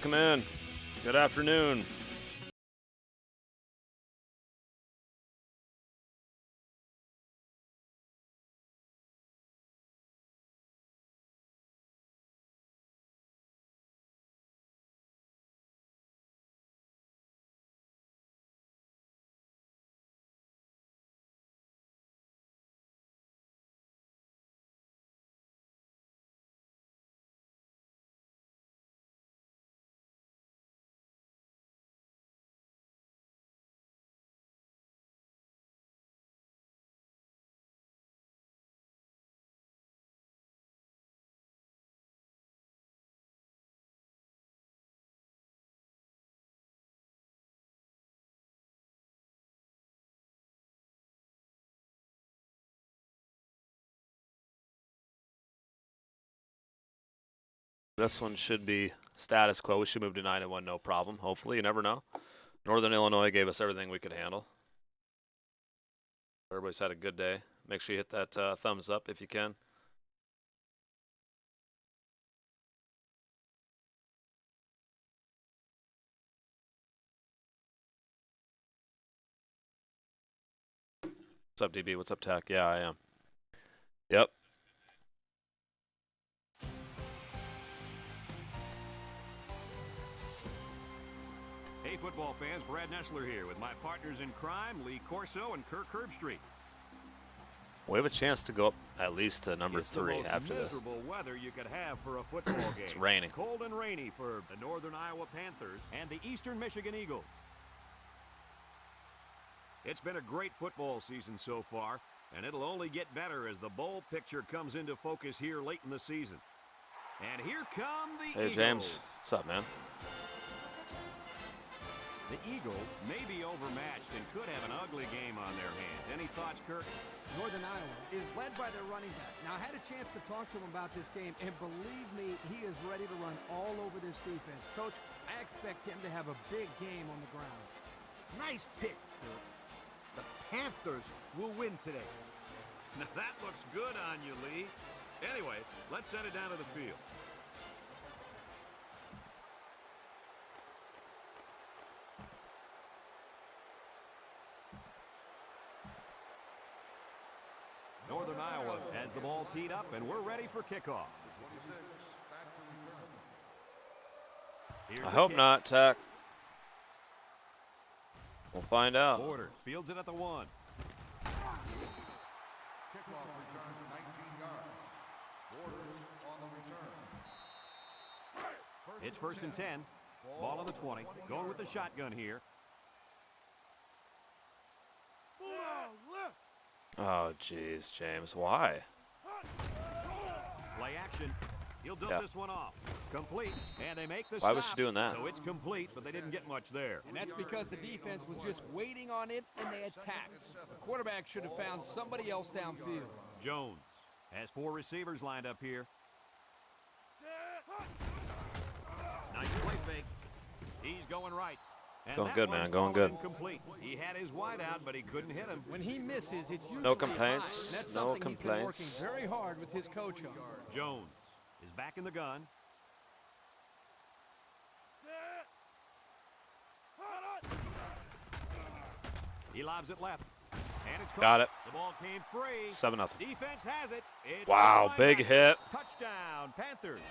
Come in. Good afternoon. This one should be status quo. We should move to 9-1, no problem. Hopefully, you never know. Northern Illinois gave us everything we could handle. Everybody's had a good day. Make sure you hit that thumbs up if you can. What's up, DB? What's up, Tech? Yeah, I am. Yep. Hey, football fans, Brad Nessler here with my partners in crime, Lee Corso and Kirk Herbstreit. We have a chance to go up at least to number 3 after this. Miserable weather you could have for a football game. It's raining. Cold and rainy for the Northern Iowa Panthers and the Eastern Michigan Eagles. It's been a great football season so far, and it'll only get better as the bowl picture comes into focus here late in the season. And here come the Eagles. Hey, James. What's up, man? The Eagles may be overmatched and could have an ugly game on their hands. Any thoughts, Kirk? Northern Iowa is led by their running back. Now, I had a chance to talk to him about this game, and believe me, he is ready to run all over this defense. Coach, I expect him to have a big game on the ground. Nice pick, Kirk. The Panthers will win today. Now, that looks good on you, Lee. Anyway, let's send it down to the field. Northern Iowa has the ball teed up, and we're ready for kickoff. I hope not, Tech. We'll find out. Borders fields it at the 1. Kickoff return 19 yards. Borders on the return. It's 1st and 10. Ball on the 20. Going with the shotgun here. Oh, jeez, James. Why? Play action. He'll dump this one off. Complete, and they make the Why stop. was she doing that? So it's complete, but they didn't get much there. And that's because the defense was just waiting on it, and they attacked. The quarterback should have found somebody else downfield. Jones has 4 receivers lined up here. Nice play fake. He's going right. And Going good, man. one's Going good. incomplete. He had his wide out, but he couldn't hit him. When he misses, it's usually No complaints. high, and that's No something complaints. he's been working very hard with his coach on. Jones is back in the gun. He lobs it left. And it's Got it. The ball came free. 7-0. Defense has it. It's Wow, the big linebacker. hit. Touchdown, Panthers.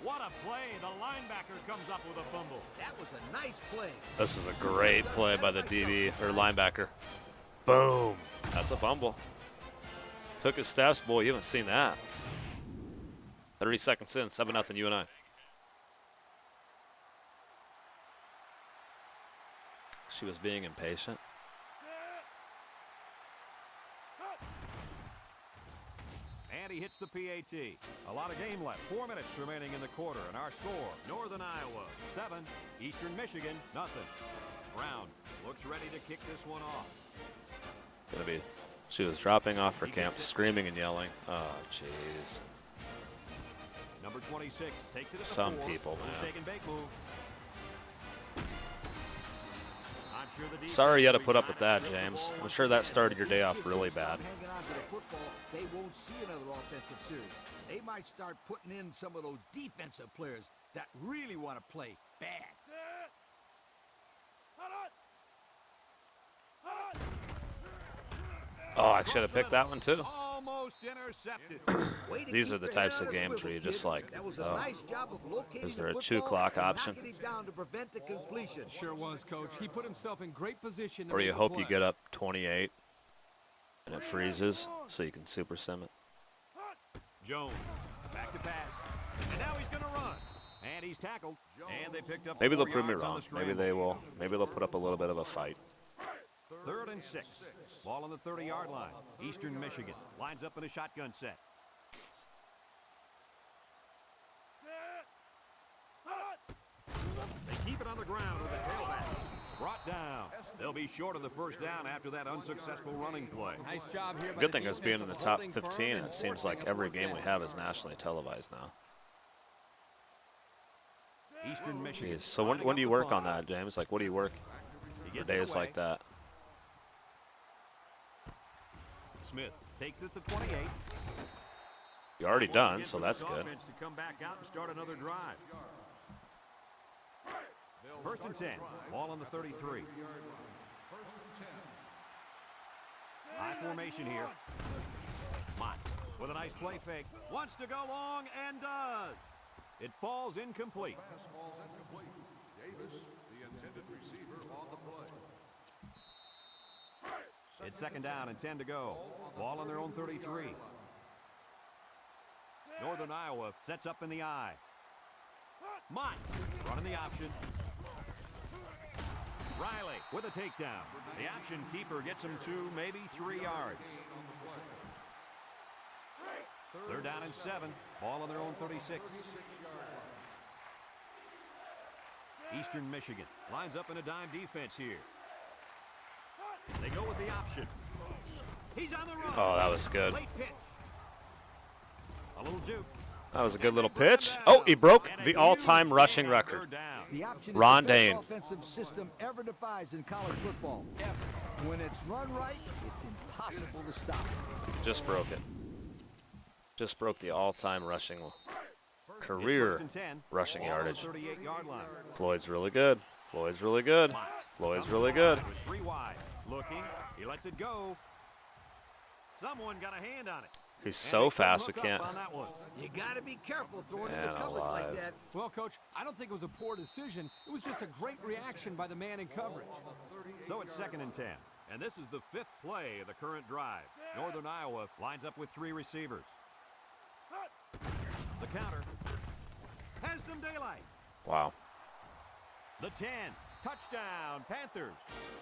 What a play. The linebacker comes up with a fumble. That was a nice play. This is a great play by the DB, or linebacker. Boom. That's a fumble. Took his steps. Boy, you haven't seen that. 30 seconds in, 7-0 UNI. She was being impatient. And he hits the PAT. A lot of game left. 4 minutes remaining in the quarter. And our score, Northern Iowa, 7. Eastern Michigan, nothing. Brown looks ready to kick this one off. Gonna be. She was dropping off her camp, screaming and yelling. Oh, jeez. Number 26 takes it at the Some 4. people, man. Shake and bake move. I'm sure the Sorry you had to defense put up with will be that, trying to James. steal the I'm ball sure once that started your day off If they really stop bad. hanging on to the football, they won't see another offensive series. They might start putting in some of those defensive players that really want to play bad. Oh, I should have picked that one too. Almost intercepted. Way to These are keep the your types head of on a games swivel, where you kid. just like, That was a oh, nice job of locating is there the a 2 football clock and option? knocking it down to prevent the completion. Sure was, Coach. He put himself in great position to Or make you the hope play. you get up 28 and it freezes so you can super sim it. Jones, back to pass. And now he's going to run. And he's tackled. And they picked up Maybe they'll 4 prove me yards on wrong. the Maybe scramble. they will. Maybe they'll put up a little bit of a fight. 3rd and 6. Ball on the 30-yard line. Eastern Michigan lines up in a shotgun set. They keep it on the ground with the tailback. Brought down. They'll be short of the first down after that unsuccessful running play. Nice job here. by Good the thing is being in the defense top holding firm 15. and It seems forcing like a every fourth game we down. have is nationally televised now. Eastern Michigan. Jeez. So when lining do you up the work on punt. that, James? Like, what do you work He for gets it days away. like that? Smith takes it to 28. You're already Once done, again so for that's this good. offense to come back out and start another drive. 1st and 10. Ball on the 33. High formation here. Mott with a nice play fake. Wants to go long and does. It falls incomplete. Pass falls incomplete. Davis, the intended receiver on the play. It's 2nd down and 10 to go. Ball on their own 33. Northern Iowa sets up in the eye. Mott running the option. Riley with a takedown. The option keeper gets him 2, maybe 3 yards. 3rd down and 7. Ball on their own 36. Eastern Michigan lines up in a dime defense here. They go with the option. He's on the run. Oh, that was good. Late pitch. A little juke. That was a good little pitch. Oh, he broke the all-time rushing record. The option is Ron the best Dane. offensive system ever devised in college football. Ever. When it's run right, it's impossible to stop. Just broke it. Just broke the all-time rushing It's career 1st and 10. rushing Ball on the yardage. 38-yard line. Floyd's really good. Floyd's really good. Floyd's really good. With 3 wide. Looking. He lets it go. Someone got a hand on it. He's And so they couldn't fast we hook up can't. on that one. You got to be careful throwing Man into coverage alive. like that. Well, Coach, I don't think it was a poor decision. It was just a great reaction by the man in coverage. So it's 2nd and 10. And this is the 5th play of the current drive. Northern Iowa lines up with 3 receivers. The counter has some daylight. Wow. The 10. Touchdown, Panthers.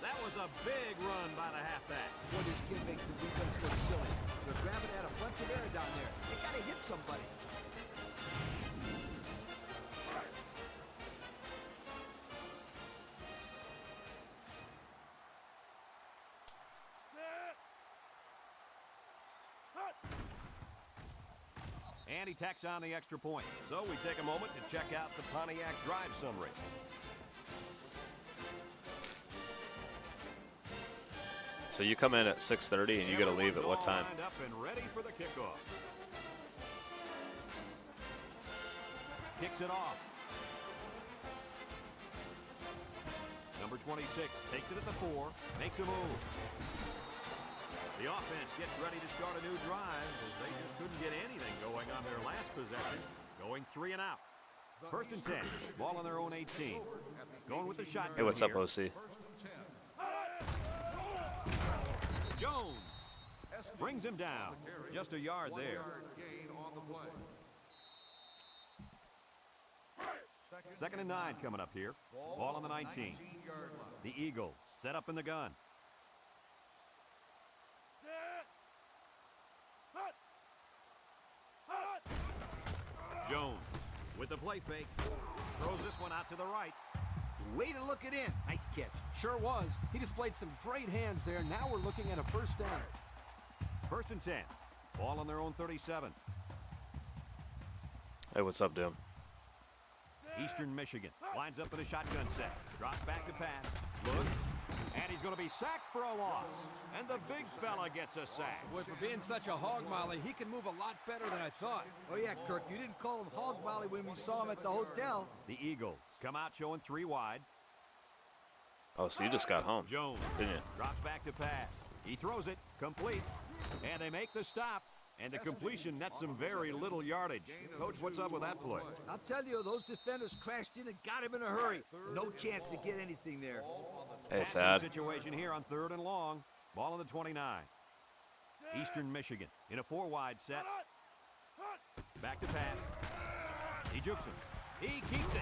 That was a big run by the halfback. Boy, this kid makes the defense look silly. They're grabbing at a bunch of air down there. They got to hit somebody. And he tacks on the extra point. So we take a moment to check out the Pontiac drive summary. So you come in at 6:30 and you got to leave at what time? Lined up and ready for the kickoff. Kicks it off. Number 26 takes it at the 4, makes a move. The offense gets ready to start a new drive as they just couldn't get anything going on their last possession. Going 3 and out. 1st and 10. Ball on their own 18. Going with the shotgun. Hey, what's up, here. OC? Jones brings him down. Just a yard there. 1-yard gain on the play. 2nd and 9 coming up here. Ball on the 19. 19-yard line. The Eagles set up in the gun. Jones with the play fake. Throws this one out to the right. Way to look it in. Nice catch. Sure was. He displayed some great hands there. Now we're looking at a 1st down. 1st and 10. Ball on their own 37. Hey, what's up, Doom? Eastern Michigan lines up in a shotgun set. Drops back to pass. Looks. And he's going to be sacked for a loss. And the big fella gets a sack. Boy, for being such a hog molly, he can move a lot better than I thought. Oh, yeah, Kirk, you didn't call him Hog Molly when we saw him at the hotel. The Eagles come out showing 3 wide. Oh, so you just got home, Jones didn't you? drops back to pass. He throws it, complete. And they make the stop. And the completion nets some very little yardage. Coach, what's up with that play? I'll tell you, those defenders crashed in and got him in a hurry. No chance to get anything there. Hey, Passing Thad. situation here on 3rd and long. Ball on the 29. Eastern Michigan in a 4-wide set. Back to pass. He jukes him. He keeps it.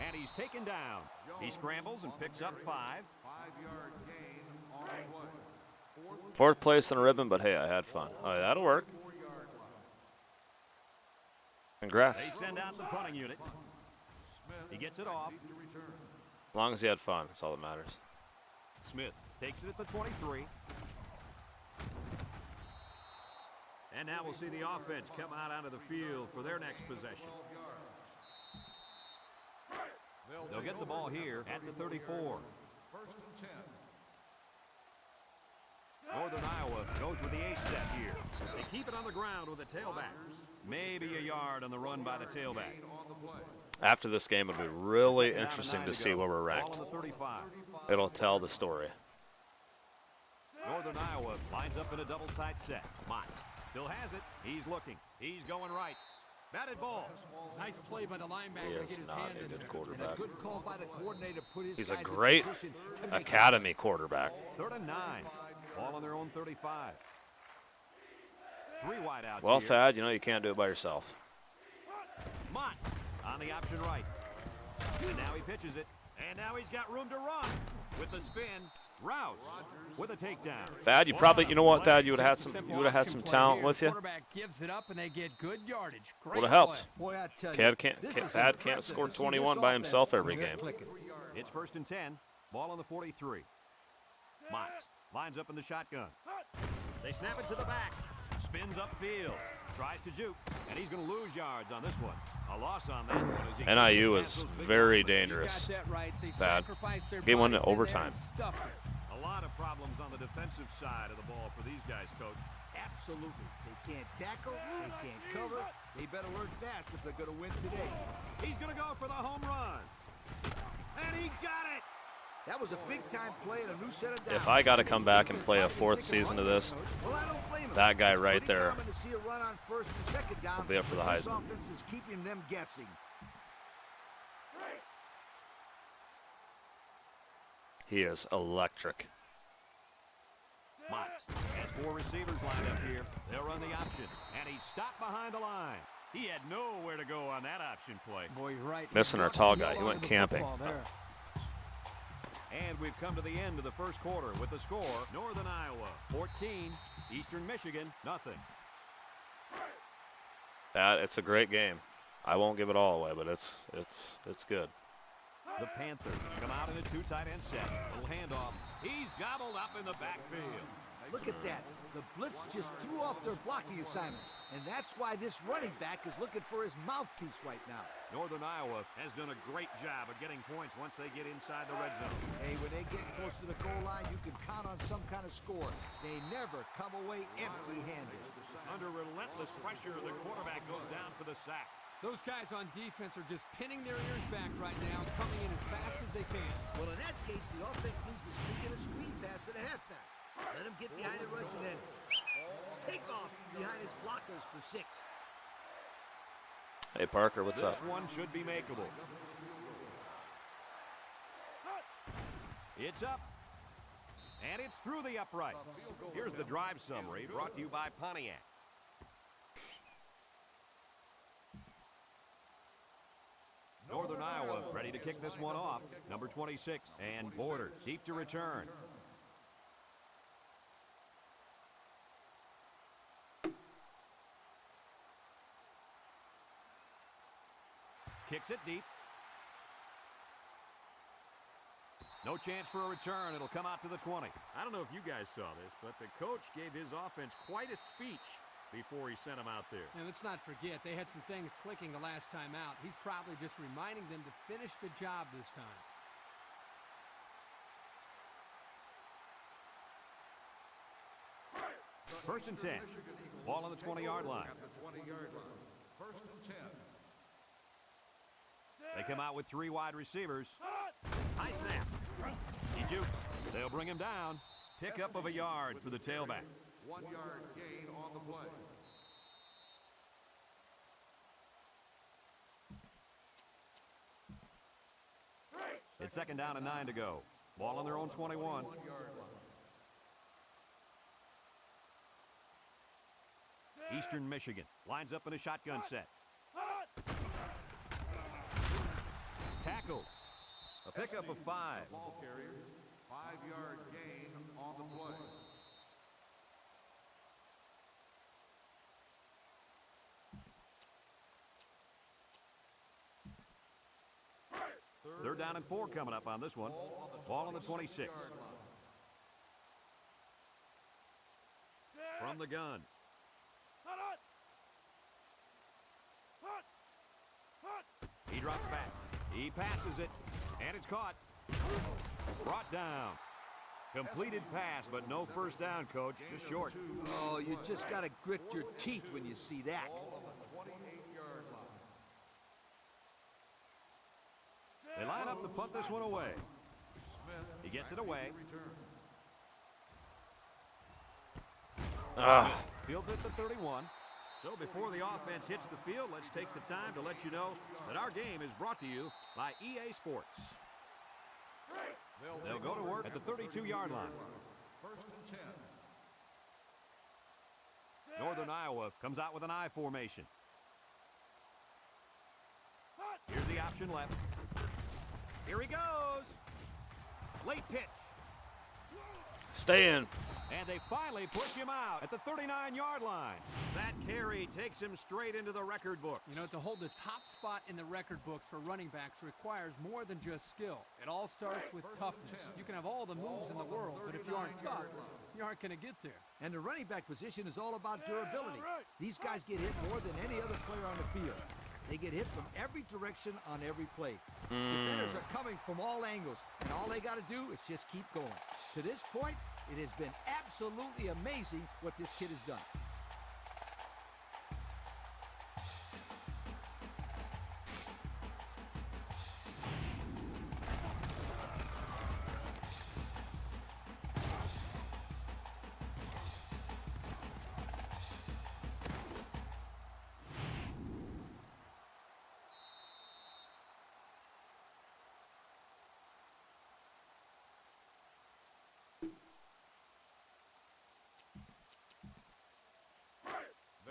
And he's taken down. He scrambles and picks up 5. 5-yard gain on the play. 4th place in a ribbon, but hey, I had fun. Oh, yeah, that'll work. Congrats. They send out the punting unit. He gets it off. As long as he had fun, that's all that matters. Smith takes it at the 23. And now we'll see the offense come out onto the field for their next possession. They'll get the ball here at the 34. First and 10. Northern Iowa goes with the ace set here. They keep it on the ground with the tailback. Maybe a yard on the run by the tailback. After this game, it'll be really interesting to see where we're ranked. Ball on the 35. It'll tell the story. Northern Iowa lines up in a double tight set. Mike still has it. He's looking. He's going right. Batted ball. Nice play by the linebacker He to is get his not hand a in good there. quarterback. And a good call by the coordinator to put his He's a guys in great position to make academy quarterback. 3rd and 9. Ball on their own 35. 3 wide out. Well, here. Thad, you know you can't do it by yourself. Mott on the option right. And now he pitches it. And now he's got room to run. With the spin, Rouse with a takedown. Thad, you probably, you know what, Thad, you would have had some talent with you. Quarterback gives it up and they get good yardage. Great Would have helped. Boy, I tell you, Thad can't score 21 by himself every game. It's 1st and 10. Ball on the 43. Mott lines up in the shotgun. They snap it to the back. Spins upfield. Tries to juke. And he's going to lose yards on this one. A loss on that one. As he NIU is very dangerous. You got that right. They Thad. sacrificed their Game went to bodies in there overtime. and stuffed it. A lot of problems on the defensive side of the ball for these guys, Coach. Absolutely. They can't tackle. They can't cover. They better learn fast if they're going to win today. He's going to go for the home run. And he got it. That was a big-time play and a new set of downs. If I got to come back and play a 4th season of this, Well, I don't blame him. that guy right Pretty there common to see a run on 1st and 2nd down. will be up for the This Heisman. offense is keeping them guessing. He is electric. Mott has 4 receivers lined up here. They'll run the option. And he's stopped behind the line. He had nowhere to go on that option play. Boy, you're right. Missing our tall guy. He went camping. And we've come to the end of the first quarter with the score, Northern Iowa 14, Eastern Michigan nothing. It's a great game. I won't give it all away, but it's good. The Panthers come out in a 2 tight end set. Little handoff. He's gobbled up in the backfield. Look at that. The blitz just threw off their blocking assignments. And that's why this running back is looking for his mouthpiece right now. Northern Iowa has done a great job of getting points once they get inside the red zone. Hey, when they get close to the goal line, you can count on some kind of score. They never come away empty-handed. Under relentless pressure, the quarterback goes down for the sack. Those guys on defense are just pinning their ears back right now, coming in as fast as they can. Well, in that case, the offense needs to sneak in a screen pass at a halfback. Let him get behind the rush and then take off behind his blockers for 6. Hey, Parker, what's up? This one should be makeable. It's up. And it's through the uprights. Here's the drive summary brought to you by Pontiac. Northern Iowa ready to kick this one off. Number 26. And Border deep to return. Kicks it deep. No chance for a return. It'll come out to the 20. I don't know if you guys saw this, but the coach gave his offense quite a speech before he sent them out there. And let's not forget, they had some things clicking the last time out. He's probably just reminding them to finish the job this time. First and 10. Ball on the 20-yard line. At the 20-yard line. First and 10. They come out with 3 wide receivers. High snap. He jukes. They'll bring him down. Pickup of a yard for the tailback. 1 yard gain on the play. It's 2nd down and 9 to go. Ball on their own 21. 1 yard line. Eastern Michigan lines up in a shotgun set. Tackle. A pickup of 5. Ball carrier. 5 yard gain on the play. Third down and 4 coming up on this one. Ball on the 26. From the gun. He drops back. He passes it. And it's caught. Brought down. Completed pass, but no first down, Coach. Just short. Oh, you just got to grit your teeth when you see that. Ball on the 28-yard line. They line up to punt this one away. Smith. He gets it away. Return. Ah, Fields at the 31. So before the offense hits the field, let's take the time to let you know that our game is brought to you by EA Sports. They'll go to work at the 32-yard line. 1st and 10. Northern Iowa comes out with an I formation. Here's the option left. Here he goes. Late pitch. stay in. And they finally push him out at the 39-yard line. That carry takes him straight into the record book. You know, to hold the top spot in the record books for running backs requires more than just skill. It all starts with toughness. You can have all the moves in the world, but if you aren't tough, you aren't going to get there. And the running back position is all about durability. These guys get hit more than any other player on the field. They get hit from every direction on every play. Defenders are coming from all angles, and all they got to do is just keep going. To this point, it has been absolutely amazing what this kid has done.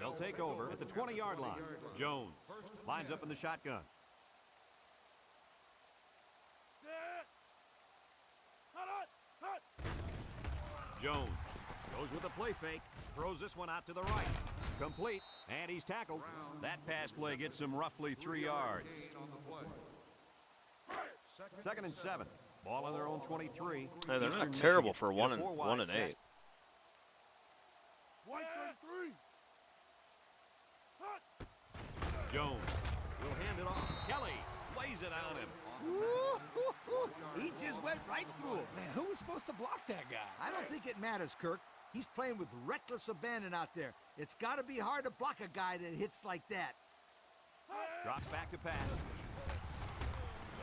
They'll take over at the 20-yard line. Jones lines up in the shotgun. Jones goes with a play fake, throws this one out to the right. Complete, and he's tackled. That pass play gets him roughly 3 yards. Gain on the play. 2nd and 7. Ball on their own 23. Hey, they're Eastern not terrible Michigan for in a 1 and 8. set. Jones will hand it off. Kelly lays it on him. He just went right through him. Man, who was supposed to block that guy? I don't think it matters, Kirk. He's playing with reckless abandon out there. It's got to be hard to block a guy that hits like that. Drops back to pass.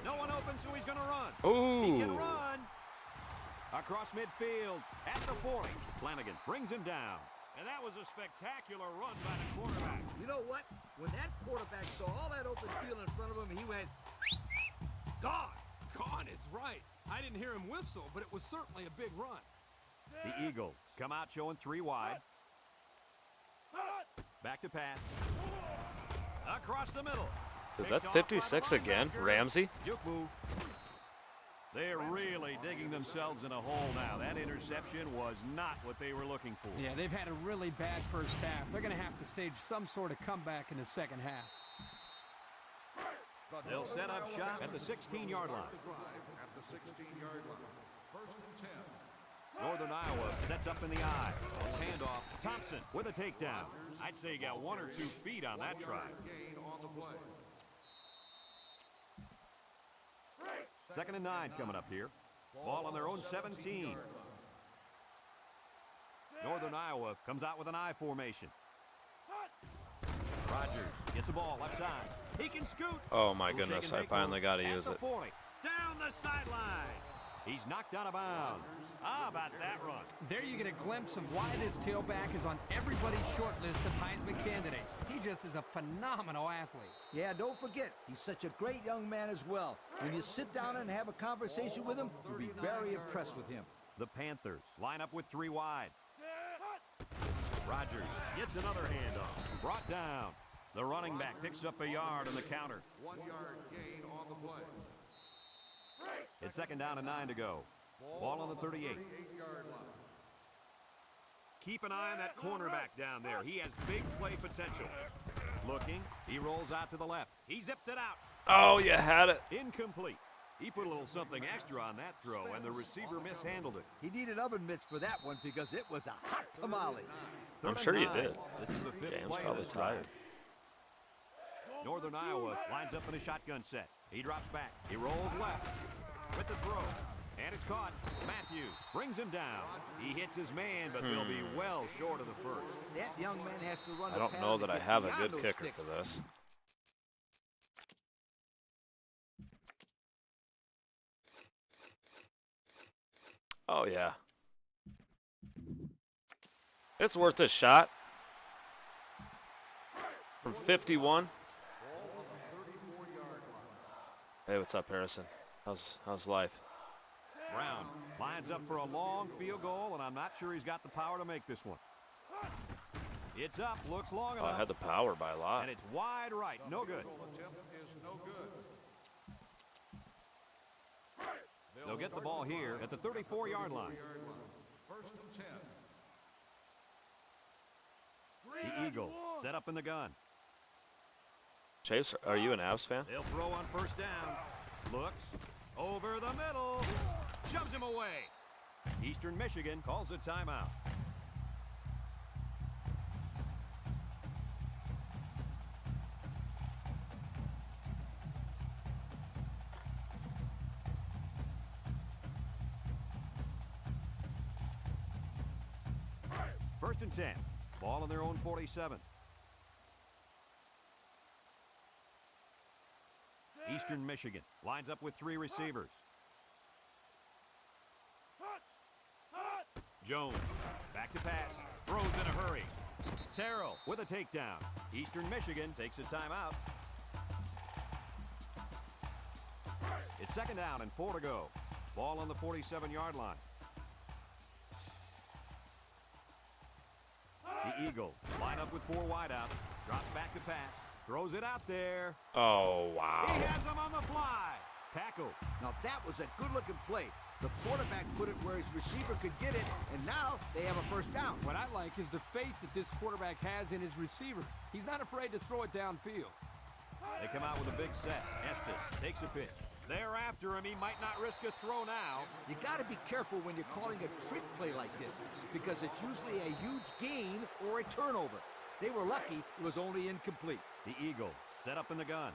No one open, so he's going to run. He can Ooh. run. Across midfield at the 40. Flanagan brings him down. And that was a spectacular run by the quarterback. You know what? When that quarterback saw all that open field in front of him, he went, gone. Gone is right. I didn't hear him whistle, but it was certainly a big run. The Eagles come out showing 3 wide. Back to pass. Across the middle. Is Picked that off 56 by the again? linebacker. Ramsey? Juke move. They're really digging themselves in a hole now. That interception was not what they were looking for. Yeah, they've had a really bad first half. They're going to have to stage some sort of comeback in the second half. They'll set up shop at the 16-yard line. At the 16-yard line. 1st and 10. Northern Iowa sets up in the eye. Handoff. Thompson with a takedown. I'd say he got 1 or 2 feet on that try. Gain on the play. 2nd and 9 coming up here. Ball on their own 17. Northern Iowa comes out with an I formation. Rogers gets the ball left side. He can scoot. Oh my goodness, I finally got to use it. 40. Down the sideline. He's knocked out of bounds. How about that run? There you get a glimpse of why this tailback is on everybody's short list of Heisman candidates. He just is a phenomenal athlete. Yeah, don't forget, he's such a great young man as well. When you sit down and have a conversation with him, you'll be very impressed with him. The Panthers line up with 3 wide. Rogers gets another handoff. Brought down. The running back picks up a yard on the counter. 1 yard gain on the play. It's 2nd down and 9 to go. Ball on the 38. 8-yard line. Keep an eye on that cornerback down there. He has big play potential. Looking. He rolls out to the left. He zips it out. Oh, you had it. Incomplete. He put a little something extra on that throw, and the receiver mishandled it. He needed oven mitts for that one because it was a hot tamale. I'm sure you did. This is the 5th James play of probably this drive. tired. Northern Iowa lines up in a shotgun set. He drops back. He rolls left with the throw. And it's caught. Matthews brings him down. He hits his man, but they'll be well short of the first. That young man has to run I don't know that I have a good kicker sticks. for this. Oh, yeah. It's worth a shot. From 51. Hey, what's up, Harrison? How's life? Brown lines up for a long field goal, and I'm not sure he's got the power to make this one. It's up, looks long Oh, enough. I had the power by a lot. And it's wide right, no good. Attempt is no good. They'll get the ball here at the 34-yard line. 1st and 10. The Eagle set up in the gun. Chase, are you an Avs fan? They'll throw on 1st down. Looks over the middle. Shoves him away. Eastern Michigan calls a timeout. First and 10. Ball on their own 47. Eastern Michigan lines up with 3 receivers. Jones back to pass. Throws in a hurry. Tyrel with a takedown. Eastern Michigan takes a timeout. It's 2nd down and 4 to go. Ball on the 47-yard line. The Eagles line up with 4 wideouts. Drops back to pass. Throws it out there. Oh, wow. He has him on the fly. Tackle. Now that was a good-looking play. The quarterback put it where his receiver could get it, and now they have a 1st down. What I like is the faith that this quarterback has in his receiver. He's not afraid to throw it downfield. They come out with a big set. Estes takes a pitch. They're after him. He might not risk a throw now. You got to be careful when you're calling a trick play like this because it's usually a huge gain or a turnover. They were lucky it was only incomplete. The Eagle set up in the gun.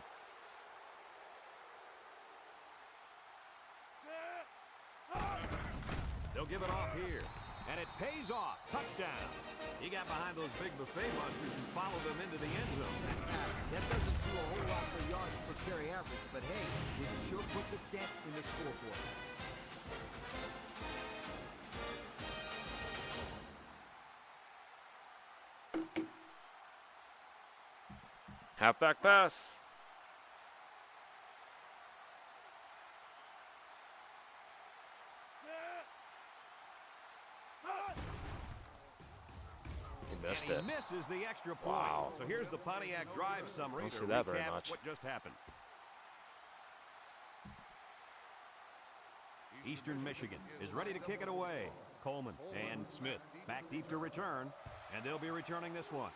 They'll give it off here. And it pays off. Touchdown. He got behind those big buffet busters and followed them into the end zone. That doesn't do a whole lot for yards per carry average, but hey, it sure puts a dent in the scoreboard. Halfback pass. He missed And it. he misses the extra point. Wow. So here's the Pontiac drive summary Don't to see that very recap much. what just happened. Eastern Michigan is ready to kick it away. Coleman and Smith back deep to return, and they'll be returning this one.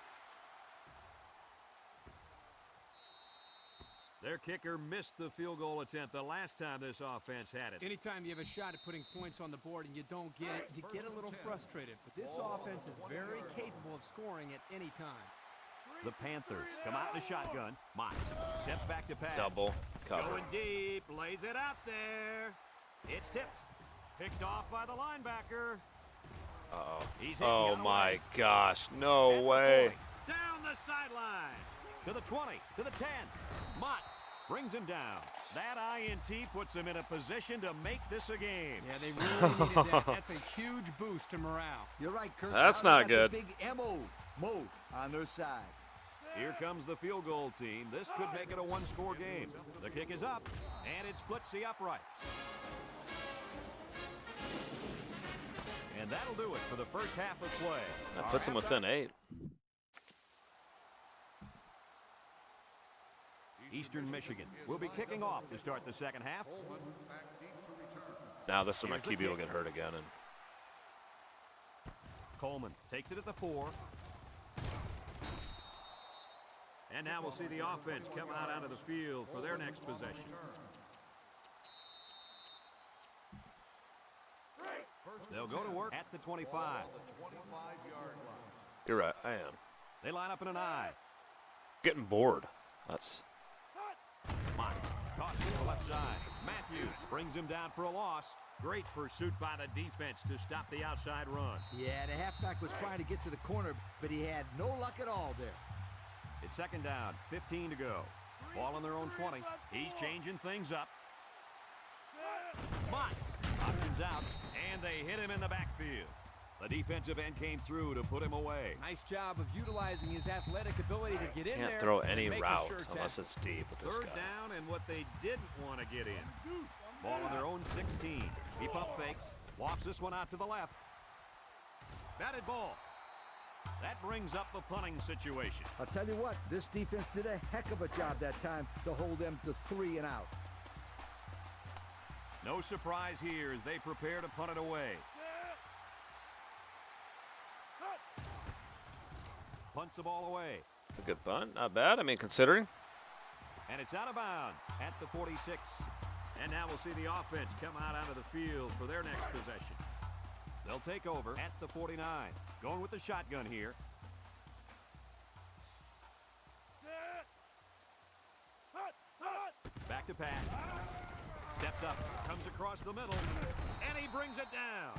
Their kicker missed the field goal attempt the last time this offense had it. Anytime you have a shot at putting points on the board and you don't get it, you get a little frustrated. But this offense is very capable of scoring at any time. The Panthers come out in a shotgun. Mike steps back to pass. Double cover. Going deep, lays it out there. It's tipped. Picked off by the linebacker. Uh-oh. He's hit the Oh, other my way. gosh. No At the way. point, down the sideline. to the 20, to the 10. Mott brings him down. That INT puts him in a position to make this a game. Yeah, they really needed that. That's a huge boost to morale. You're right, Kirk. That's Now they not got good. the big M.O. Mo on their side. Here comes the field goal team. This could make it a one-score game. The kick is up, and it splits the uprights. And that'll do it for the first half of play. That puts them within 8. Eastern Michigan will be kicking off to start the second half. Coleman back deep to return. Now this is where my Here's the QB will kick. get hurt again. And Coleman takes it at the 4. And now we'll see the offense come out onto the field for their next possession. They'll go to work at the 25. The 25-yard line. you're right, I am. They line up in an I. Getting bored. That's Mike tossed to the left side. Matthews brings him down for a loss. Great pursuit by the defense to stop the outside run. Yeah, the halfback was trying to get to the corner, but he had no luck at all there. It's second down, 15 to go. Ball on their own 20. He's changing things up. Mott options out, and they hit him in the backfield. The defensive end came through to put him away. Nice job of utilizing his athletic ability to get in there. can't throw any and make a route sure unless tackle. it's deep with this Third guy. down and what they didn't want to get in. Ball on their own 16. He pump fakes. Lofts this one out to the left. Batted ball. That brings up the punting situation. I'll tell you what, this defense did a heck of a job that time to hold them to 3 and out. No surprise here as they prepare to punt it away. Punts the ball away. It's a good punt. Not bad. I mean, considering. And it's out of bounds at the 46. And now we'll see the offense come out onto the field for their next possession. They'll take over at the 49. Going with the shotgun here. Back to pass. Steps up, comes across the middle, and he brings it down.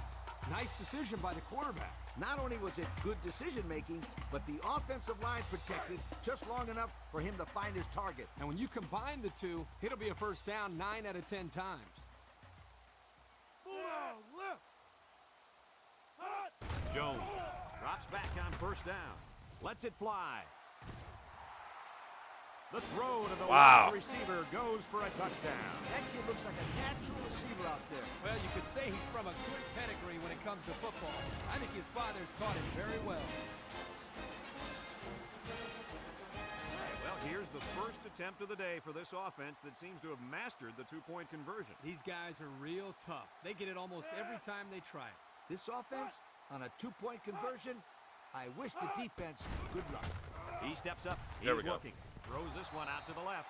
Nice decision by the quarterback. Not only was it good decision-making, but the offensive line protected just long enough for him to find his target. And when you combine the two, it'll be a first down 9 out of 10 times. Jones drops back on first down. Lets it fly. The throw to the Wow. wide receiver goes for a touchdown. That kid looks like a natural receiver out there. Well, you could say he's from a good pedigree when it comes to football. I think his father's taught him very well. Well, here's the first attempt of the day for this offense that seems to have mastered the two-point conversion. These guys are real tough. They get it almost every time they try it. This offense, on a 2-point conversion, I wish the defense good luck. He steps up. He's There we go. looking. Throws this one out to the left.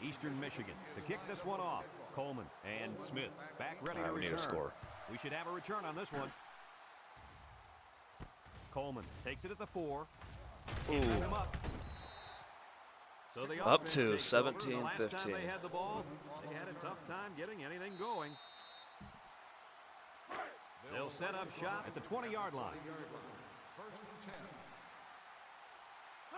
Eastern Michigan to kick this one off. Coleman and Smith back ready All right, to we return. need a score. We should have a return on this one. Coleman takes it at the 4. Can't Ooh. move him up. So the Up offense to takes over. The 17-15. last time they had the ball, they had a tough time getting anything going. They'll set up shop at the 20-yard line. First and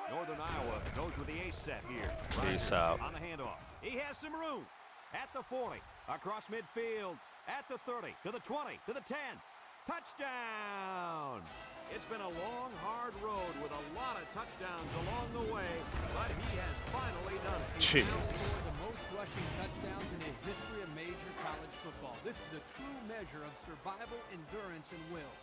10. Northern Iowa goes with the ace set here. Peace Ryder out. on the handoff. He has some room. At the 40, across midfield, at the 30, to the 20, to the 10. Touchdown! It's been a long, hard road with a lot of touchdowns along the way, but he has finally done it. Jeez. Scored the most rushing touchdowns in the history of major college football. This is a true measure of survival, endurance, and will.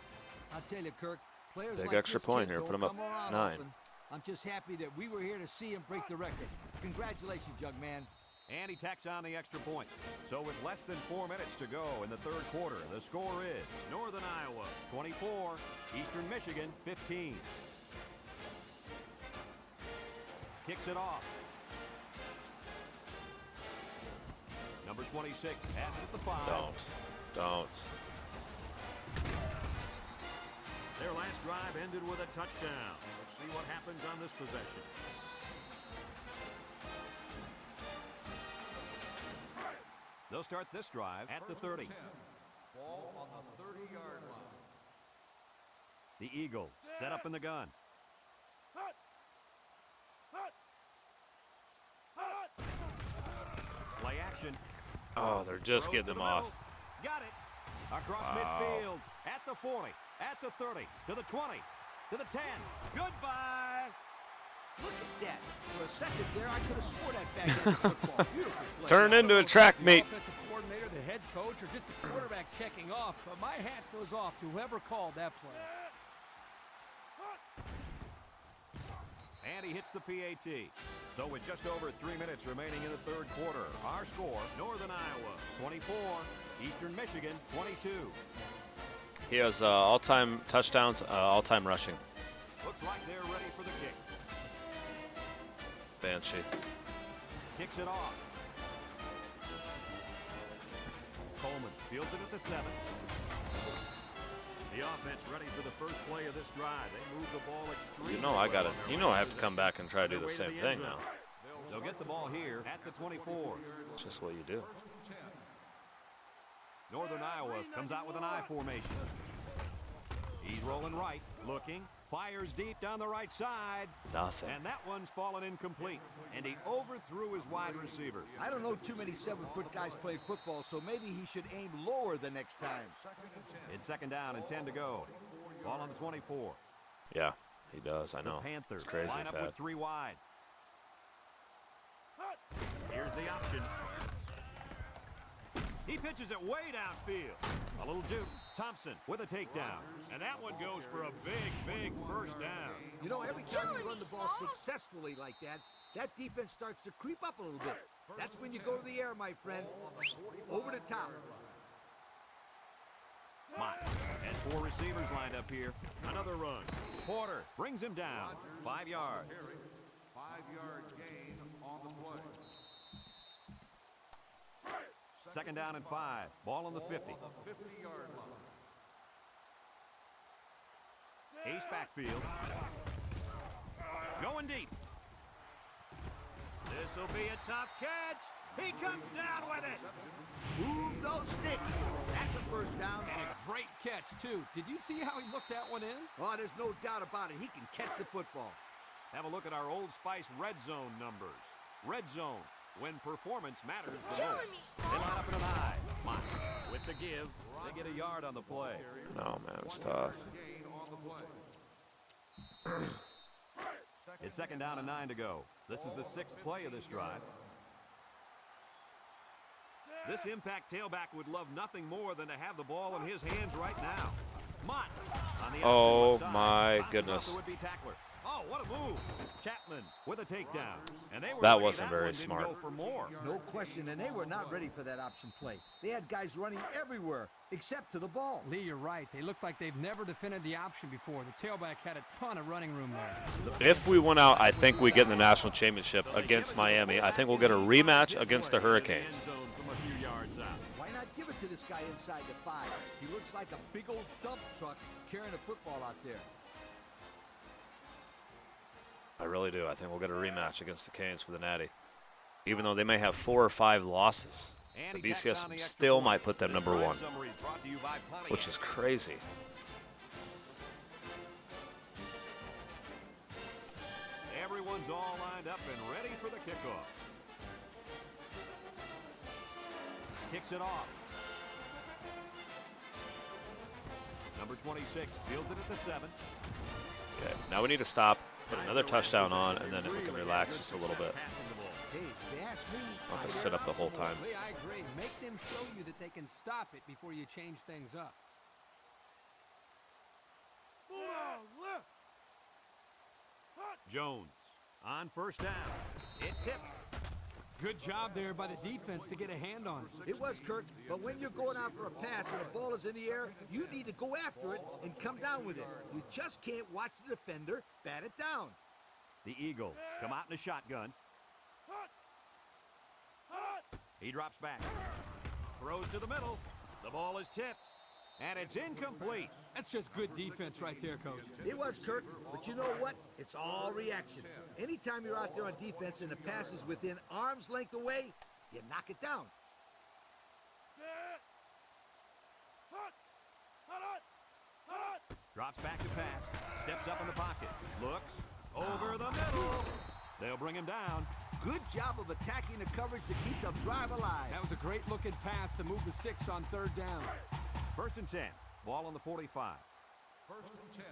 I'll tell you, Kirk, players Big like extra this point kid here. don't Put him up come around 9. often. I'm just happy that we were here to see him break the record. Congratulations, young man. And he tacks on the extra point. So with less than 4 minutes to go in the third quarter, the score is Northern Iowa 24, Eastern Michigan 15. Kicks it off. Number 26 has it at the 5. Don't. Their last drive ended with a touchdown. Let's see what happens on this possession. They'll start this drive at the 30. Ball on the 30-yard line. The Eagles set up in the gun. Play action. Oh, they're just Throws getting to them the off. middle. Got it. Across Wow. midfield. At the 40. At the 30. To the 20. To the 10. Goodbye. Look at that. For a second there, I could have swore that back end football. Beautiful play. Turn into a track The meet. offensive coordinator, the head coach, or just the quarterback checking off. But my hat goes off to whoever called that play. And he hits the PAT. So with just over 3 minutes remaining in the third quarter, our score, Northern Iowa 24, Eastern Michigan 22. He has all-time touchdowns, all-time rushing. Looks like they're ready for the kick. Banshee. Kicks it off. Coleman fields it at the 7. The offense ready for the first play of this drive. They move the ball extremely You know I got well it. on their You know I way have to come back and try to do the same thing now. They'll get the ball here at the 24. It's just what you do. Northern Iowa comes out with an I formation. He's rolling right, looking, fires deep down the right side. Nothing. And that one's fallen incomplete. And he overthrew his wide receiver. I don't know too many 7-foot guys play football, so maybe he should aim lower the next time. It's second down and 10 to go. Ball on the 24. Yeah, he does. I know. The Panthers It's crazy line up fast. with 3 wide. Here's the option. He pitches it way downfield. A little juke. Thompson with a takedown. And that one goes for a big, big first down. You know, every time you run the ball successfully like that, that defense starts to creep up a little bit. That's when you go to the air, my friend. Over the top. Mike has 4 receivers lined up here. Another run. Porter brings him down. 5 yards. 5-yard gain on the play. Second down and 5. Ball on the 50. 50-yard line. Ace backfield. Going deep. This will be a tough catch. He comes down with it. Move those sticks. That's a first down. And a great catch, too. Did you see how he looked that one in? Oh, there's no doubt about it. He can catch the football. Have a look at our Old Spice red zone numbers. Red zone, when performance matters the most. They line up in an I. Mike with the give. They get a yard on the play. No, man, it's tough. Gain on the play. It's second down and 9 to go. This is the 6th play of this drive. This impact tailback would love nothing more than to have the ball in his hands right now. Mott on the Oh, outside left side. my Bounces off goodness. the would-be tackler. Oh, what a move. Chapman with a takedown. And they were That ready. wasn't very one didn't smart. Go for more. No question, and they were not ready for that option play. They had guys running everywhere except to the ball. Lee, you're right. They look like they've never defended the option before. The tailback had a ton of running room there. If we win out, I think we get in the national championship against Miami. I think we'll get a rematch against the Hurricanes. End zone from a few yards out. Why not give it to this guy inside the 5? He looks like a big old dump truck carrying a football out there. I really do. I think we'll get a rematch against the Canes for the Natty. Even though they may have 4 or 5 losses, And the he tacks on BCS the extra still point. might put them This number drive 1, summary is brought to you by Pontiac. which is crazy. Everyone's all lined up and ready for the kickoff. Kicks it off. Number 26 fields it at the 7. Okay, now we need to stop, put another touchdown on, and then we can relax just a little bit. Hey, if you ask me, Not to sit up the whole time. Lee, I agree. Make them show you that they can stop it before you change things up. Jones on first down. It's tipped. Good job there by the defense to get a hand on it. it was, Kirk, but when you're going out for a pass and the ball is in the air, you need to go after it and come down with it. You just can't watch the defender bat it down. The Eagles come out in a shotgun. He drops back. Throws to the middle. The ball is tipped. And it's incomplete. That's just good defense right there, Coach. It was, Kirk, but you know what? It's all reaction. Anytime you're out there on defense and the pass is within arm's length away, you knock it down. Drops back to pass. Steps up in the pocket. Looks. Over the middle. They'll bring him down. Good job of attacking the coverage to keep the drive alive. That was a great looking pass to move the sticks on 3rd down. 1st and 10. Ball on the 45. 1st and 10.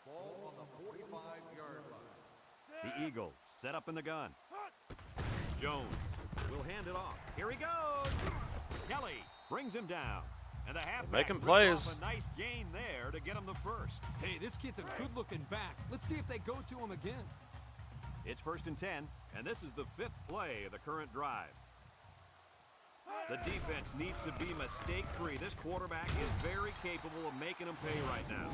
Ball on the 45-yard line. The Eagles set up in the gun. Jones will hand it off. Here he goes. Kelly brings him down. And the halfback Making rips plays. off a nice gain there to get him the first. Hey, this kid's a good looking back. Let's see if they go to him again. It's 1st and 10, and this is the 5th play of the current drive. The defense needs to be mistake-free. This quarterback is very capable of making them pay right now.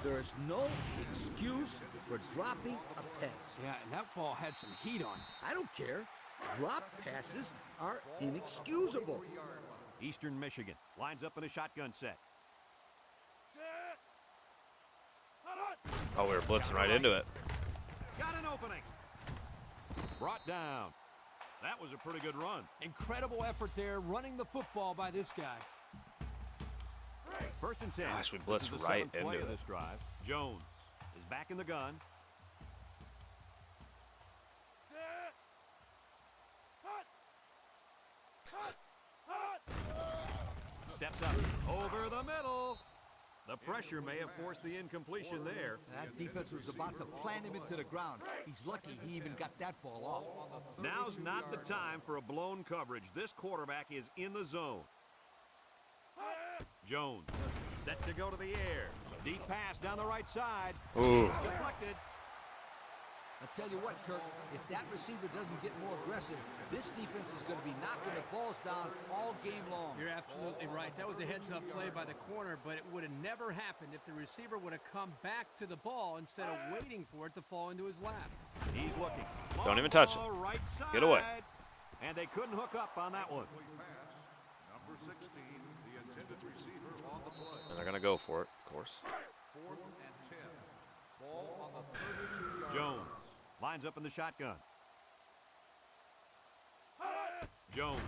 There is no excuse for dropping a pass. Yeah, and that ball had some heat on it. I don't care. Drop passes are inexcusable. Eastern Michigan lines up in a shotgun set. Oh, we were blitzing right into it. Got an opening. Brought down. That was a pretty good run. Incredible effort there, running the football by this guy. 1st and 10. Gosh, we This is blitzed the right 7th play into of it. this drive. Jones is back in the gun. Steps up over the middle. The pressure may have forced the incompletion there. That defense was about to plant him into the ground. He's lucky he even got that ball off. Now's not the time for a blown coverage. This quarterback is in the zone. Jones set to go to the air. Deep pass down the right side. Ooh. It's deflected. I tell you what, Kirk, if that receiver doesn't get more aggressive, this defense is going to be knocking the balls down all game long. You're absolutely right. That was a heads-up play by the corner, but it would have never happened if the receiver would have come back to the ball instead of waiting for it to fall into his lap. He's looking. Don't even touch it. Ball right side. Get away. And they couldn't hook up on that one. Complete pass. Number 16, the intended receiver on the play. And they're going to go for it, of course. 4th and 10. Ball on the 32-yard Jones lines up in the shotgun. Jones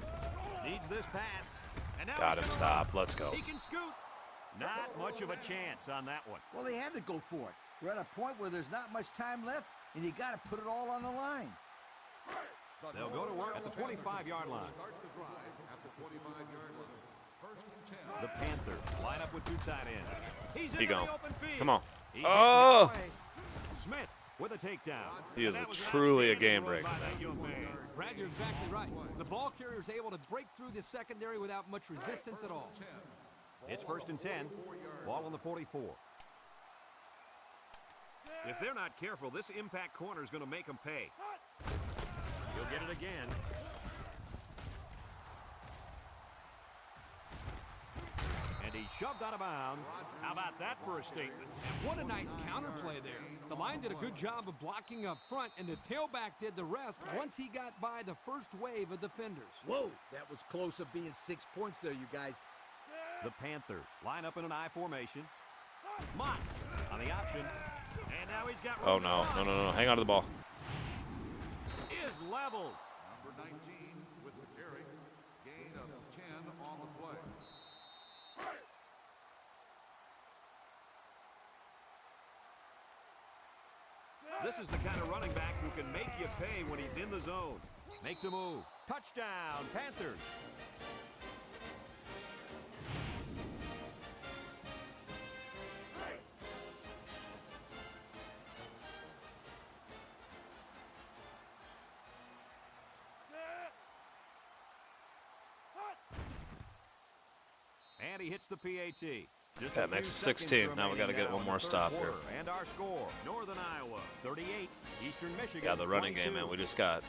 needs this pass. And now Got he's him. gonna Stop. run. Let's go. He can scoot. Not much of a chance on that one. Well, they had to go for it. We're at a point where there's not much time left, and you got to put it all on the line. They'll go to work at the 25-yard line. Start the drive at the 25-yard line. 1st and 10. The Panthers line up with 2 tight ends. He's He into gone. the open field. Come on. He's Oh! hit away. Smith with a takedown. He is And that was truly a outstanding game run breaker. by that young man. Brad, you're exactly right. The ball carrier is able to break through the secondary without much resistance at all. It's 1st and 10. Ball on the 44. If they're not careful, this impact corner is going to make them pay. He'll get it again. And he's shoved out of bounds. How about that for a statement? What a nice counterplay there. The line did a good job of blocking up front, and the tailback did the rest once he got by the first wave of defenders. Whoa, that was close to being 6 points there, you guys. The Panthers line up in an I formation. Mott on the option. And now he's got Oh, no. No, no, no. Hang on to the ball. Is leveled. Number 19 with the carry. Gain of 10 on the play. This is the kind of running back who can make you pay when he's in the zone. Makes a move. Touchdown, Panthers. And he hits the PAT. Just That a makes few it seconds 16. Now we got to remaining get now one in more the third stop here. quarter. And our score, Northern Iowa 38, Eastern Michigan Yeah, the running game, 22. man. We just got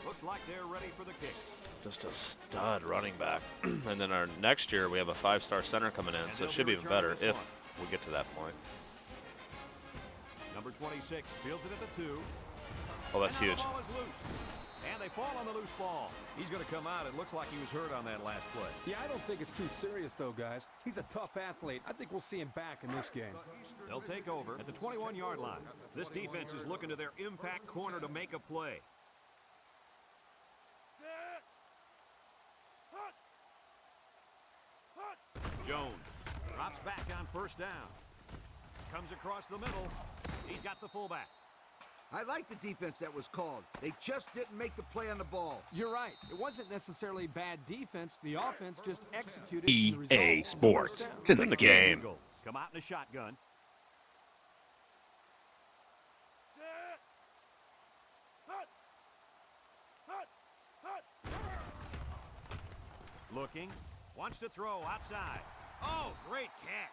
Looks like they're ready for the kick. just a stud running back. And then our next year, we have a 5-star center coming in, so it should be even better if we get to that point. Number 26 fields it at the 2. Oh, that's And now huge. The ball is loose. And they fall on the loose ball. He's going to come out. It looks like he was hurt on that last play. Yeah, I don't think it's too serious, though, guys. He's a tough athlete. I think we'll see him back in this game. They'll take over at the 21-yard line. This defense is looking to their impact corner to make a play. Jones Drops back on first down. Comes across the middle. He's got the fullback. I like the defense that was called. They just didn't make the play on the ball. You're right. It wasn't necessarily bad defense. The offense just executed. EA Sports. It's in the game. Eagles come out in a shotgun. Looking. Wants to throw outside. Oh, great catch.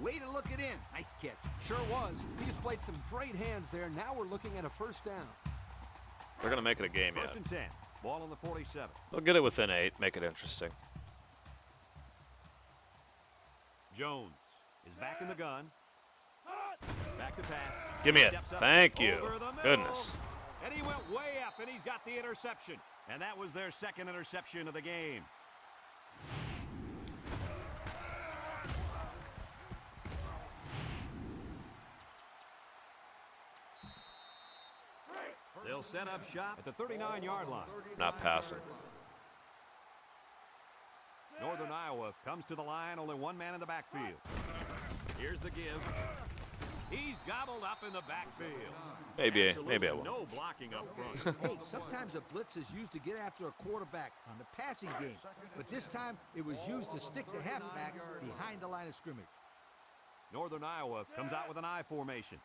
Way to look it in. Nice catch. Sure was. He displayed some great hands there. Now we're looking at a first down. They're going to make it a game First yet. and 10. Ball on the 47. They'll get it within 8, make it interesting. Jones is back in the gun. Back to pass. Give me it. Steps up Thank you. over the middle. Goodness. And he went way up, and he's got the interception. And that was their second interception of the game. They'll set up shop at the 39-yard line. Not passing. Northern Iowa comes to the line, only one man in the backfield. Here's the give. He's gobbled up in the backfield. Maybe Absolutely I will. no blocking up front. Hey, sometimes a blitz is used to get after a quarterback on the passing game. But this time, it was used to stick the halfback behind the line of scrimmage. Northern Iowa comes out with an I formation.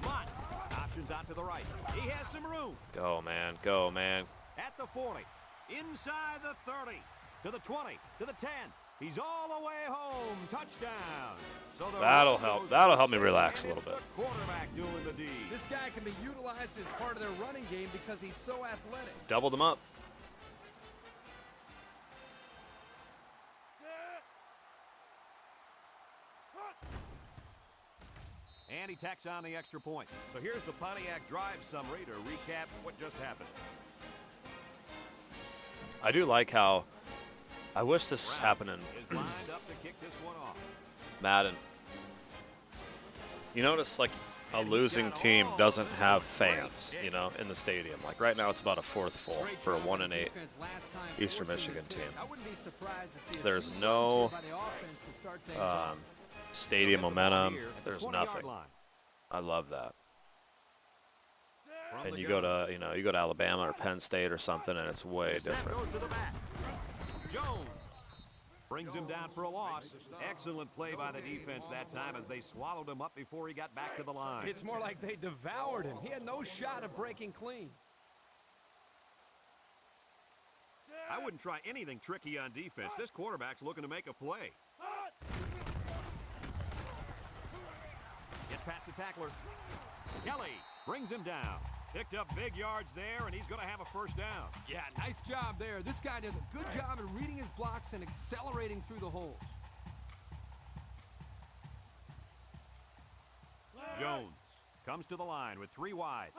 Mott options out to the right. He has some room. Go, man. Go, man. At the 40. Inside the 30. To the 20. To the 10. He's all the way home. Touchdown. So That'll help. That'll help me relax a little bit. Quarterback doing the D. This guy can be utilized as part of their running game because he's so athletic. Double them up. And he tacks on the extra point. So here's the Pontiac drive summary to recap what just happened. I do like how I wish this happened in Is lined up to kick this one off. Madden. You notice, like, a losing team doesn't have fans, you know, in the stadium. Like, right now it's about a fourth full for a 1-8 Eastern Michigan team. There's no stadium momentum. There's nothing. I love that. And you go to, you go to Alabama or Penn State or something, and it's way different. Goes to the back. Jones brings him down for a loss. Excellent play by the defense that time as they swallowed him up before he got back to the line. It's more like they devoured him. He had no shot of breaking clean. I wouldn't try anything tricky on defense. This quarterback's looking to make a play. Gets past the tackler. Kelly brings him down. Picked up big yards there, and he's going to have a first down. Yeah, nice job there. This guy does a good job in reading his blocks and accelerating through the holes. Jones comes to the line with 3 wide.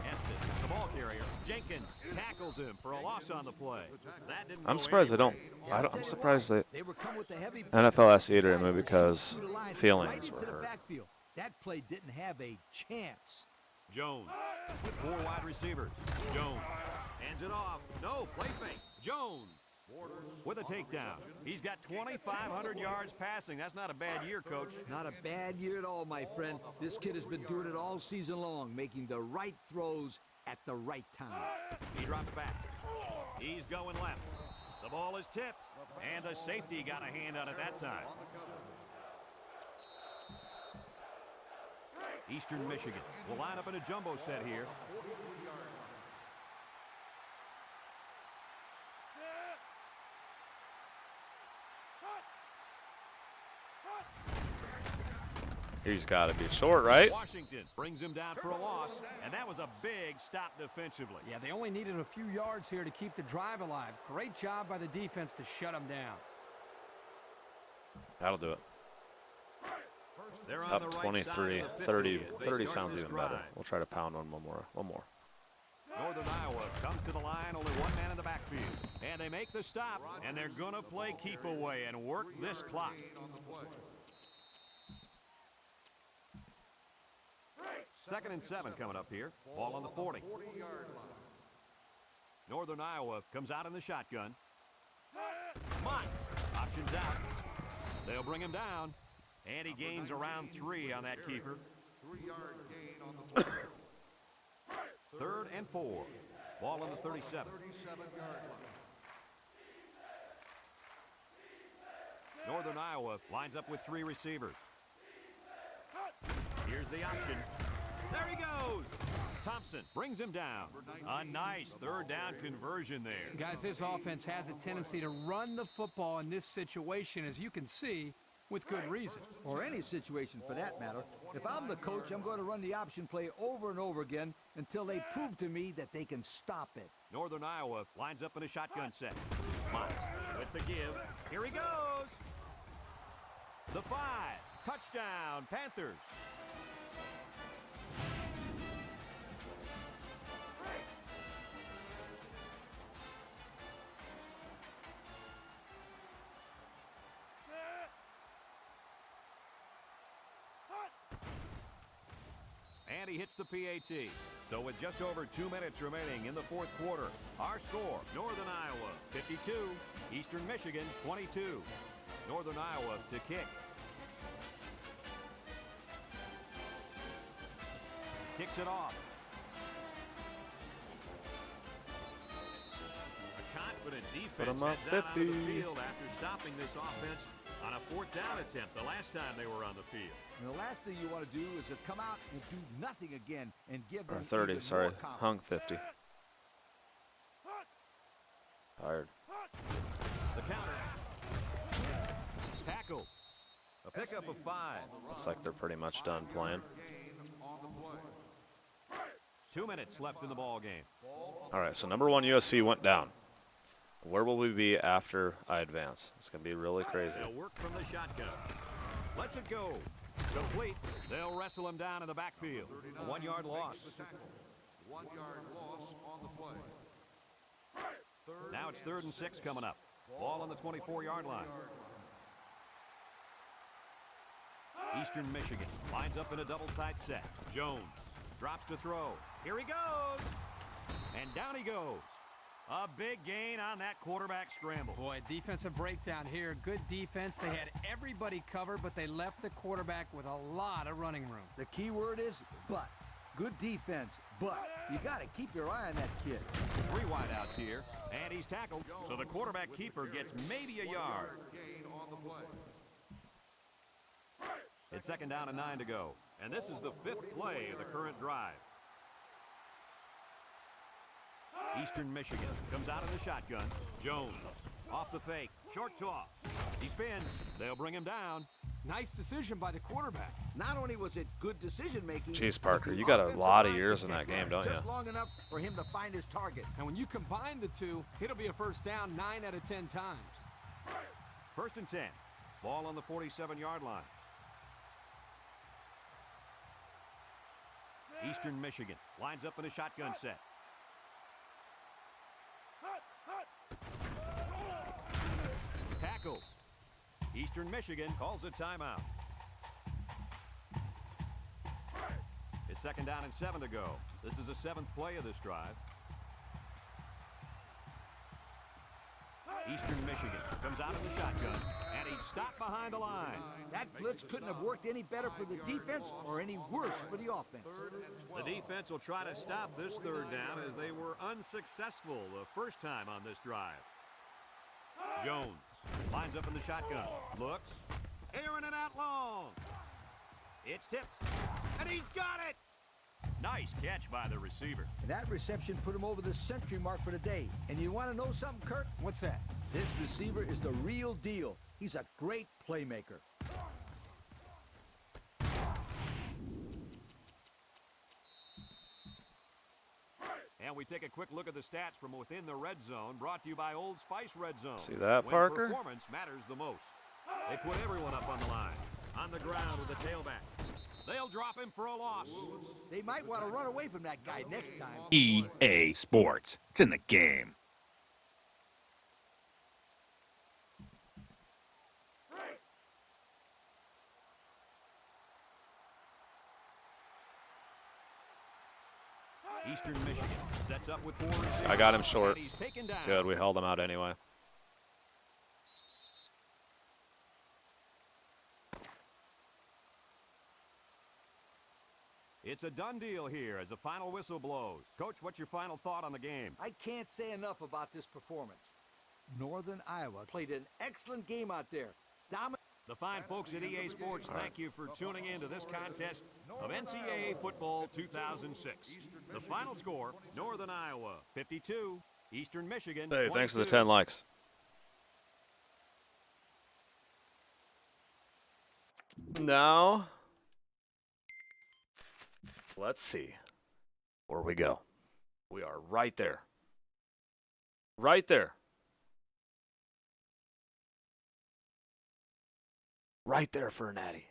Estes, the ball carrier. Jenkins tackles him for a loss on the play. That didn't I'm go surprised they anywhere. don't. I'm surprised that They were come with the heavy NFL asked to remove because through the line, feelings right were into the hurt. backfield. That play didn't have a chance. Jones with 4 wide receivers. Jones hands it off. No, play fake. Jones with a takedown. He's got 2,500 yards passing. That's not a bad year, Coach. Not a bad year at all, my friend. This kid has been doing it all season long, making the right throws at the right time. He drops back. He's going left. The ball is tipped, and the safety got a hand on it that time. Eastern Michigan will line up in a jumbo set here. He's got to be short, right? Washington brings him down for a loss, and that was a big stop defensively. Yeah, they only needed a few yards here to keep the drive alive. Great job by the defense to shut him down. That'll do it. They're on Up the right 23, side of the 30, 50. They 30 start sounds this even better. drive. We'll try to pound one more. Northern Iowa comes to the line, only one man in the backfield. And they make the stop, and they're going to play keep away and work this clock. Second and 7 coming up here. Ball on the 40. Northern Iowa comes out in the shotgun. Mott Options out. They'll bring him down. And he gains around 3 on that keeper. 3-yard gain on the play. 3rd and 4. Ball on the 37. 37-yard line. Northern Iowa lines up with 3 receivers. Here's the option. There he goes. Thompson brings him down. A nice 3rd down conversion there. Guys, this offense has a tendency to run the football in this situation, as you can see, with good reason. Or any situation for that matter. If I'm the coach, I'm going to run the option play over and over again until they prove to me that they can stop it. Northern Iowa lines up in a shotgun set. Miles with the give. Here he goes. The 5. Touchdown, Panthers. And he hits the PAT. So with just over 2 minutes remaining in the 4th quarter, our score, Northern Iowa 52, Eastern Michigan 22. Northern Iowa to kick. Kicks it off. A confident Put 'em defense up heads out onto the 50. field after stopping this offense on a 4th down attempt the last time they were on the field. And the last thing you want to do is to come out and do nothing again and give them Or 30, even sorry. more confidence. Hung 50. Tired. The counter. Tackle. A pickup of 5. Looks like they're pretty much done playing. Gain on the play. 2 minutes left in the ball game. All right, so number 1 USC went down. Where will we be after I advance? It's going to be really crazy. They'll work from the shotgun. Lets it go. Complete. They'll wrestle him down in the backfield. A 1-yard loss. The tackle. 1-yard loss on the play. Now it's 3rd and 6 coming up. Ball on the 24-yard line. Eastern Michigan lines up in a double tight set. Jones drops to throw. Here he goes. And down he goes. A big gain on that quarterback scramble. Boy, defensive breakdown here. Good defense. They had everybody covered, but they left the quarterback with a lot of running room. The key word is but. Good defense, but you got to keep your eye on that kid. 3 wideouts here, and he's tackled. So the quarterback keeper gets maybe a yard. Gain on the play. It's 2nd down and 9 to go. And this is the 5th play of the current drive. Eastern Michigan comes out in the shotgun. Jones off the fake. Short toss. He spins. They'll bring him down. Nice decision by the quarterback. Not only was it good decision-making. Jeez, Parker, but the you got a offensive lot of line years could in that get game, don't just you? long enough for him to find his target. And when you combine the two, it'll be a 1st down 9 out of 10 times. 1st and 10. Ball on the 47-yard line. Eastern Michigan lines up in a shotgun set. Tackle. Eastern Michigan calls a timeout. It's 2nd down and 7 to go. This is the 7th play of this drive. Eastern Michigan comes out in the shotgun, and he's stopped behind the line. That blitz couldn't have worked any better for the defense or any worse for the offense. The defense will try to stop this 3rd down as they were unsuccessful the first time on this drive. Jones lines up in the shotgun, looks, airing it out long. It's tipped, and he's got it. Nice catch by the receiver. And that reception put him over the century mark for the day. And you want to know something, Kurt? What's that? This receiver is the real deal. He's a great playmaker. And we take a quick look at the stats from within the red zone, brought to you by Old Spice Red Zone. See that, when Parker? Performance matters the most. They put everyone up on the line. On the ground with the tailback. They'll drop him for a loss. They might want to run away from that guy next time. EA Sports. It's in the game. Eastern Michigan sets up with 4 receivers. I got him short. And he's taken down. Good, we held him out anyway. It's a done deal here as the final whistle blows. Coach, what's your final thought on the game? I can't say enough about this performance. Northern Iowa played an excellent game out there. The fine folks at EA Sports, thank you for tuning in to this contest of NCAA Football 2006. The final score, Northern Iowa 52, Eastern Michigan 22. Hey, thanks for the 10 likes. Now, let's see where we go. We are right there. Right there. Right there for a natty.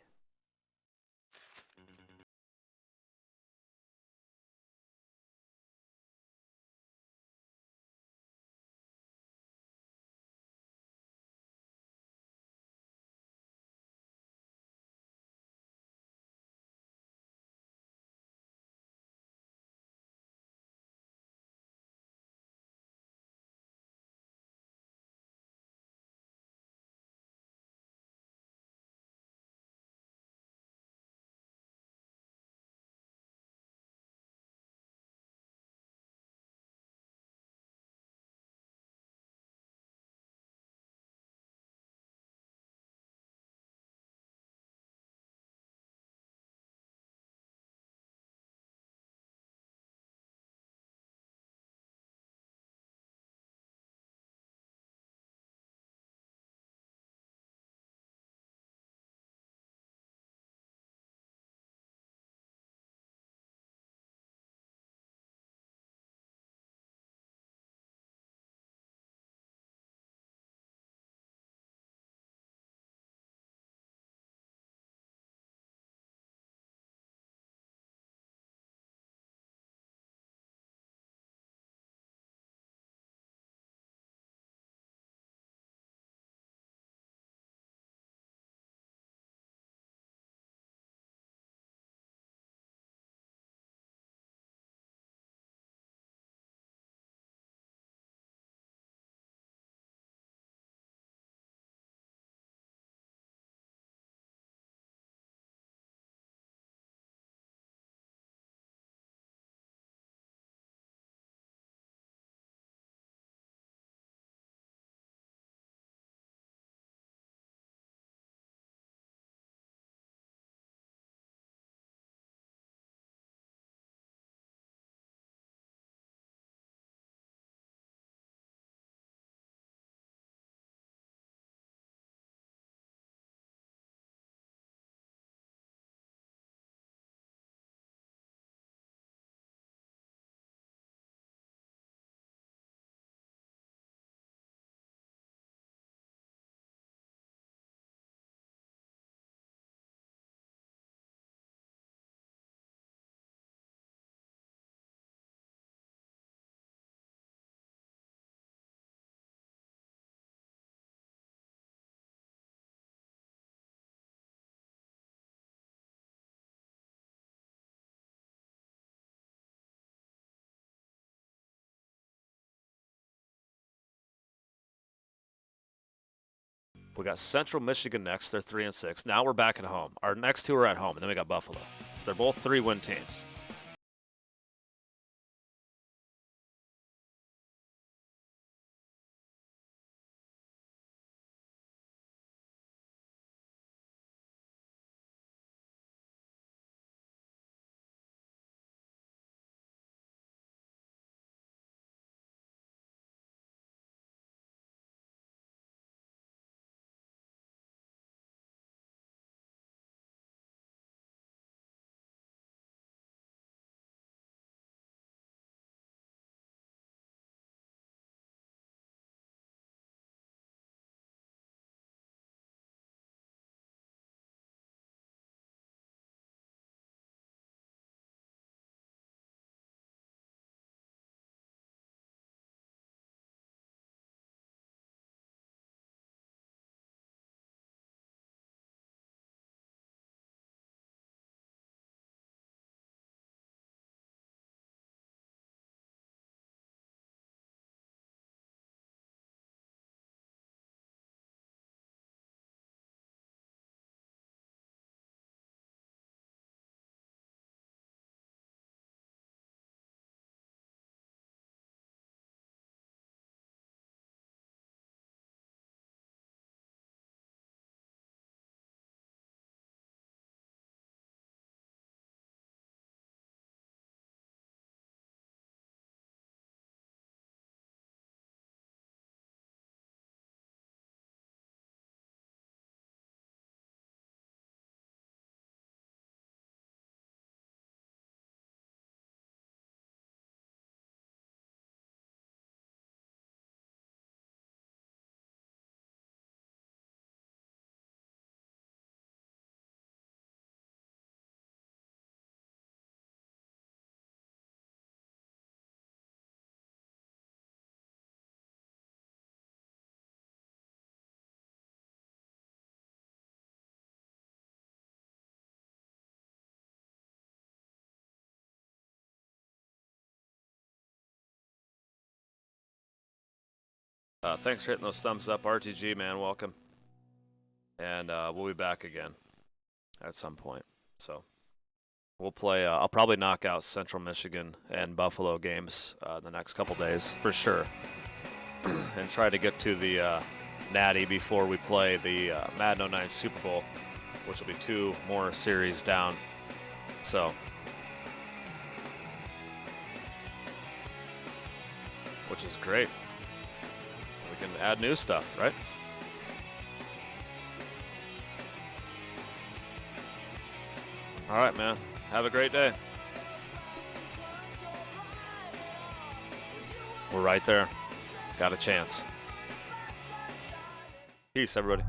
We got Central Michigan next. They're 3-6. Now we're back at home. Our next two are at home, and then we got Buffalo. So they're both 3-win teams. Thanks for hitting those thumbs up, RTG, man. Welcome. And we'll be back again at some point. So we'll play. I'll probably knock out Central Michigan and Buffalo games the next couple days for sure, and try to get to the Natty before we play the Madden 09 Super Bowl, which will be 2 more series down. So, which is great. We can add new stuff, right? All right, man. Have a great day. We're right there. Got a chance. Peace, everybody.